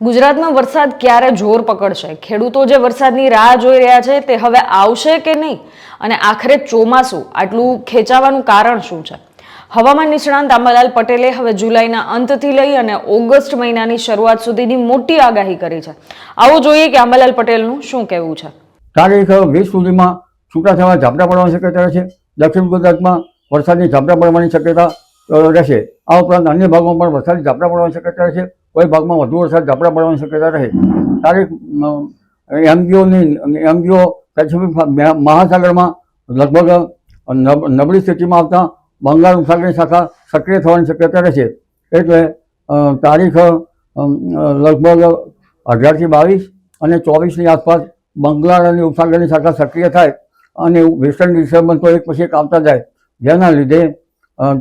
ગુજરાતમાં વરસાદ ક્યારે જોર પકડશે? ખેડૂતો જે વરસાદની રાહ જોઈ રહ્યા છે તે હવે આવશે કે નહીં? અને આખરે ચોમાસું આટલું ખેંચાવાનું કારણ શું છે? હવામાન નિષ્ણાંત આંબાલાલ પટેલે હવે જુલાઈના અંતથી લઈ અને ઓગસ્ટ મહિનાની શરૂઆત સુધીની મોટી આગાહી કરી છે. આવો જોઈએ કે આંબાલાલ પટેલનું શું કહેવું છે. તારીખ 20 સુધીમાં છૂટાછવાયા ઝાપટા પડવાની શક્યતા છે. દક્ષિણ ગુજરાતમાં વરસાદની ઝાપટા પડવાની શક્યતા રહેશે. આ ઉપરાંત અન્ય ભાગોમાં પણ વરસાદી ઝાપટા પડવાની શક્યતા છે. કોઈ ભાગમાં વધુ વરસાદ ઝાપટા પડવાની શક્યતા રહે. તારીખ એમજીઓ પેસિફિક મહાસાગરમાં લગભગ નબળી સ્થિતિમાં આવતા બંગાળ ઉપસાગરની શાખા સક્રિય થવાની શક્યતા રહેશે. એટલે તારીખ લગભગ 18 થી 22 અને 24ની આસપાસ બંગાળ અને ઉપસાગરની શાખા સક્રિય થાય અને વેસ્ટર્ન ડિસ્ટર્બન્સ તો એક પછી એક આવતા જાય, જેના લીધે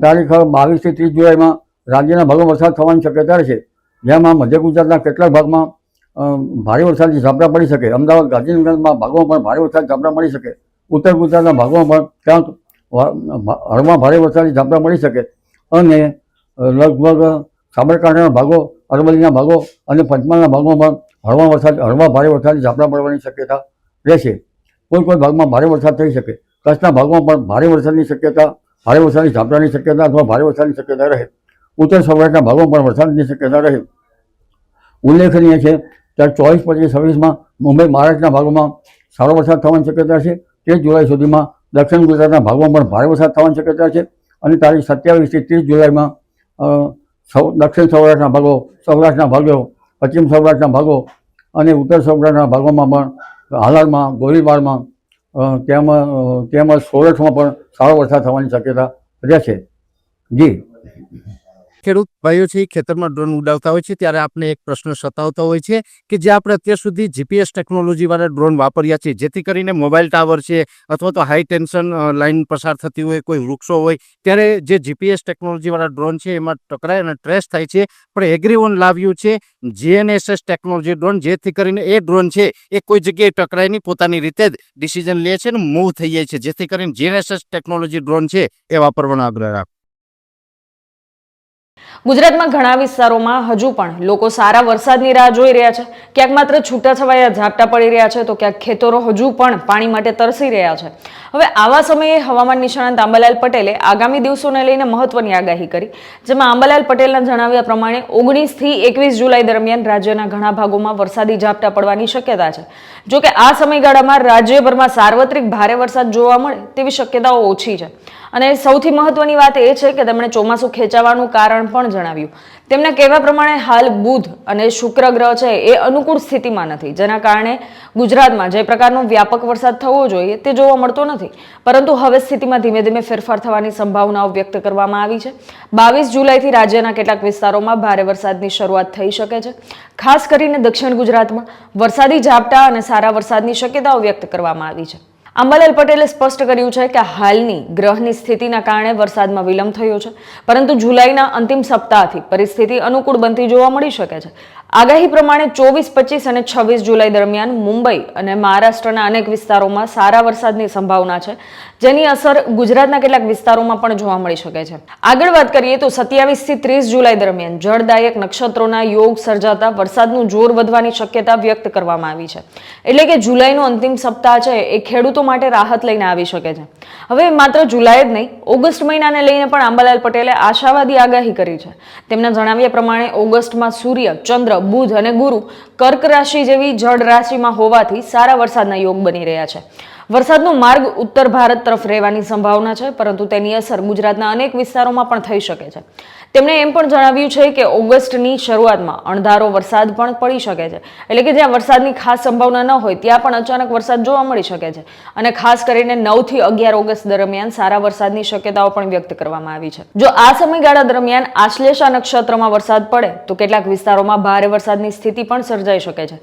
તારીખ 22 થી 30 જુલાઈમાં રાજ્યના ભાગોમાં વરસાદ થવાની શક્યતા રહેશે. જેમાં મધ્ય ગુજરાતના કેટલાક ભાગમાં ભારે વરસાદની ઝાપટા પડી શકે. અમદાવાદ ગાંધીનગરમાં ભાગોમાં પણ ભારે વરસાદ ઝાપટા મળી શકે. ઉત્તર ગુજરાતના ભાગોમાં પણ ક્યાંક હળવા ભારે વરસાદની ઝાપટા મળી શકે અને લગભગ સાબરકાંઠાના ભાગો, અરવલ્લીના ભાગો અને પંચમહાલના ભાગોમાં પણ હળવા ભારે વરસાદની ઝાપટા પડવાની શક્યતા રહેશે. કોઈ ભાગમાં ભારે વરસાદ થઈ શકે. કચ્છના ભાગમાં પણ ભારે વરસાદની ઝાપટાની શક્યતા અથવા ભારે વરસાદની શક્યતા રહે. ઉત્તર સૌરાષ્ટ્રના ભાગોમાં પણ વરસાદની શક્યતા રહે. ઉલ્લેખનીય છે ત્યારે 24, 25, 26માં મુંબઈ, મહારાષ્ટ્રના ભાગોમાં સારો વરસાદ થવાની શક્યતા છે. 13 જુલાઈ સુધીમાં દક્ષિણ ગુજરાતના ભાગોમાં પણ ભારે વરસાદ થવાની શક્યતા છે અને તારીખ 27 થી 30 જુલાઈમાં દક્ષિણ સૌરાષ્ટ્રના ભાગો, સૌરાષ્ટ્રના ભાગો, પશ્ચિમ સૌરાષ્ટ્રના ભાગો અને ઉત્તર સૌરાષ્ટ્રના ભાગોમાં પણ હાલારમાં, ગોળીબારમાં તેમજ સોરઠમાં પણ સારો વરસાદ થવાની શક્યતા રહેશે. જી. ખેડૂત ભાઈઓ છે ખેતરમાં ડ્રોન ઉડાવતા હોય છે ત્યારે આપણે એક પ્રશ્ન સતાવતો હોય છે કે જે આપણે અત્યાર સુધી જીપીએસ ટેકનોલોજીવાળા ડ્રોન વાપર્યા છે, જેથી કરીને મોબાઈલ ટાવર છે અથવા તો હાઈ ટેન્શન લાઇન પસાર થતી હોય, કોઈ વૃક્ષો હોય, ત્યારે જે જીપીએસ ટેકનોલોજીવાળા ડ્રોન છે એમાં ટકરાય અને ટ્રેસ થાય છે. પણ એગ્રીવન લાવ્યું છે જીએનએસએસ ટેકનોલોજી ડ્રોન, જેથી કરીને એ ડ્રોન છે એ કોઈ જગ્યાએ ટકરાય નહીં, પોતાની રીતે જ ડિસિઝન લે છે અને મૂવ થઈ જાય છે. જેથી કરીને જીએનએસએસ ટેકનોલોજી ડ્રોન છે એ વાપરવાનો આગ્રહ રાખો. ગુજરાતમાં ઘણા વિસ્તારોમાં હજુ પણ લોકો સારા વરસાદની રાહ જોઈ રહ્યા છે. ક્યાંક માત્ર છૂટાછવાયા ઝાપટા પડી રહ્યા છે તો ક્યાંક ખેતરો હજુ પણ પાણી માટે તરસી રહ્યા છે. હવે આવા સમયે હવામાન નિષ્ણાંત આંબાલાલ પટેલે આગામી દિવસોને લઈને મહત્વની આગાહી કરી, જેમાં આંબાલાલ પટેલના જણાવ્યા પ્રમાણે 19 થી 21 જુલાઈ દરમિયાન રાજ્યના ઘણા ભાગોમાં વરસાદી ઝાપટા પડવાની શક્યતા છે. જોકે આ સમયગાળામાં રાજ્યભરમાં સાર્વત્રિક ભારે વરસાદ જોવા મળે તેવી શક્યતાઓ ઓછી છે. અને સૌથી મહત્વની વાત એ છે કે તેમણે ચોમાસું ખેંચાવાનું કારણ પણ જણાવ્યું. તેમના કહેવા પ્રમાણે હાલ બુધ અને શુક્ર ગ્રહ છે એ અનુકૂળ સ્થિતિમાં નથી, જેના કારણે ગુજરાતમાં જે પ્રકારનો વ્યાપક વરસાદ થવો જોઈએ તે જોવા મળતો નથી. પરંતુ હવે સ્થિતિમાં ધીમે ધીમે ફેરફાર થવાની સંભાવનાઓ વ્યક્ત કરવામાં આવી છે. 22 જુલાઈથી રાજ્યના કેટલાક વિસ્તારોમાં ભારે વરસાદની શરૂઆત થઈ શકે છે. ખાસ કરીને દક્ષિણ ગુજરાતમાં વરસાદી ઝાપટા અને સારા વરસાદની શક્યતાઓ વ્યક્ત કરવામાં આવી છે. આંબાલાલ પટેલે સ્પષ્ટ કર્યું છે કે હાલની ગ્રહની સ્થિતિના કારણે વરસાદમાં વિલંબ થયો છે, પરંતુ જુલાઈના અંતિમ સપ્તાહથી પરિસ્થિતિ અનુકૂળ બનતી જોવા મળી શકે છે. આગાહી પ્રમાણે 24, 25 અને 26 જુલાઈ દરમિયાન મુંબઈ અને મહારાષ્ટ્રના અનેક વિસ્તારોમાં સારા વરસાદની સંભાવના છે, જેની અસર ગુજરાતના કેટલાક વિસ્તારોમાં પણ જોવા મળી શકે છે. આગળ વાત કરીએ તો 27 થી 30 જુલાઈ દરમિયાન જળદાયક નક્ષત્રોના યોગ સર્જાતા વરસાદનું જોર વધવાની શક્યતા વ્યક્ત કરવામાં આવી છે. એટલે કે જુલાઈનો અંતિમ સપ્તાહ છે એ ખેડૂતો માટે રાહત લઈને આવી શકે છે. હવે માત્ર જુલાઈ જ નહીં, ઓગસ્ટ મહિનાને લઈને પણ આંબાલાલ પટેલે આશાવાદી આગાહી કરી છે. તેમના જણાવ્યા પ્રમાણે ઓગસ્ટમાં સૂર્ય, ચંદ્ર, બુધ અને ગુરુ કર્ક રાશિ જેવી જળ રાશિમાં હોવાથી સારા વરસાદના યોગ બની રહ્યા છે. વરસાદનો માર્ગ ઉત્તર ભારત તરફ રહેવાની સંભાવના છે, પરંતુ તેની અસર ગુજરાતના અનેક વિસ્તારોમાં પણ થઈ શકે છે. તેમણે એમ પણ જણાવ્યું છે કે ઓગસ્ટની શરૂઆતમાં અણધારો વરસાદ પણ પડી શકે છે. એટલે કે જ્યાં વરસાદની ખાસ સંભાવના ન હોય ત્યાં પણ અચાનક વરસાદ જોવા મળી શકે છે. અને ખાસ કરીને 9 થી 11 ઓગસ્ટ દરમિયાન સારા વરસાદની શક્યતાઓ પણ વ્યક્ત કરવામાં આવી છે. જો આ સમયગાળા દરમિયાન આશ્લેષા નક્ષત્રમાં વરસાદ પડે તો કેટલાક વિસ્તારોમાં ભારે વરસાદની સ્થિતિ પણ સર્જાઈ શકે છે.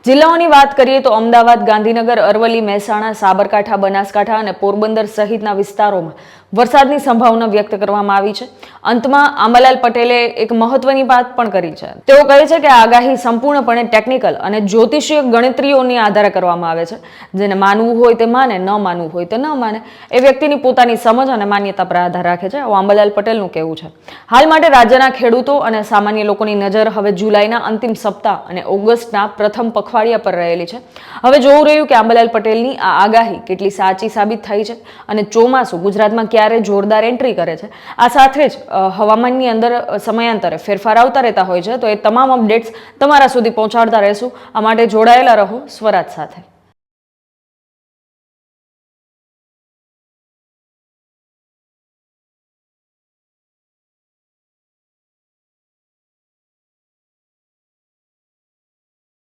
જિલ્લાઓની વાત કરીએ તો અમદાવાદ, ગાંધીનગર, અરવલ્લી, મહેસાણા, સાબરકાંઠા, બનાસકાંઠા અને પોરબંદર સહિતના વિસ્તારોમાં વરસાદની સંભાવના વ્યક્ત કરવામાં આવી છે. અંતમાં આંબાલાલ પટેલે એક મહત્વની વાત પણ કરી છે. તેઓ કહે છે કે આ આગાહી સંપૂર્ણપણે ટેકનિકલ અને જ્યોતિષીય ગણતરીઓની આધારે કરવામાં આવે છે. જેને માનવું હોય તે માને, ન માનવું હોય તે ન માને. એ વ્યક્તિની પોતાની સમજ અને માન્યતા પર આધાર રાખે છે. આવું આંબાલાલ પટેલનું કહેવું છે. હાલ માટે રાજ્યના ખેડૂતો અને સામાન્ય લોકોની નજર હવે જુલાઈના અંતિમ સપ્તાહ અને ઓગસ્ટના પ્રથમ પખવાડિયા પર રહેલી છે. હવે જોવું રહ્યું કે આંબાલાલ પટેલની આ આગાહી કેટલી સાચી સાબિત થઈ છે અને ચોમાસું ગુજરાતમાં ક્યારે જોરદાર એન્ટ્રી કરે છે. આ સાથે જ હવામાનની અંદર સમયાંતરે ફેરફાર આવતા રહેતા હોય છે. તો એ તમામ અપડેટ્સ તમારા સુધી પહોંચાડતા રહેશું. આ માટે જોડાયેલા રહો સ્વરાજ સાથે.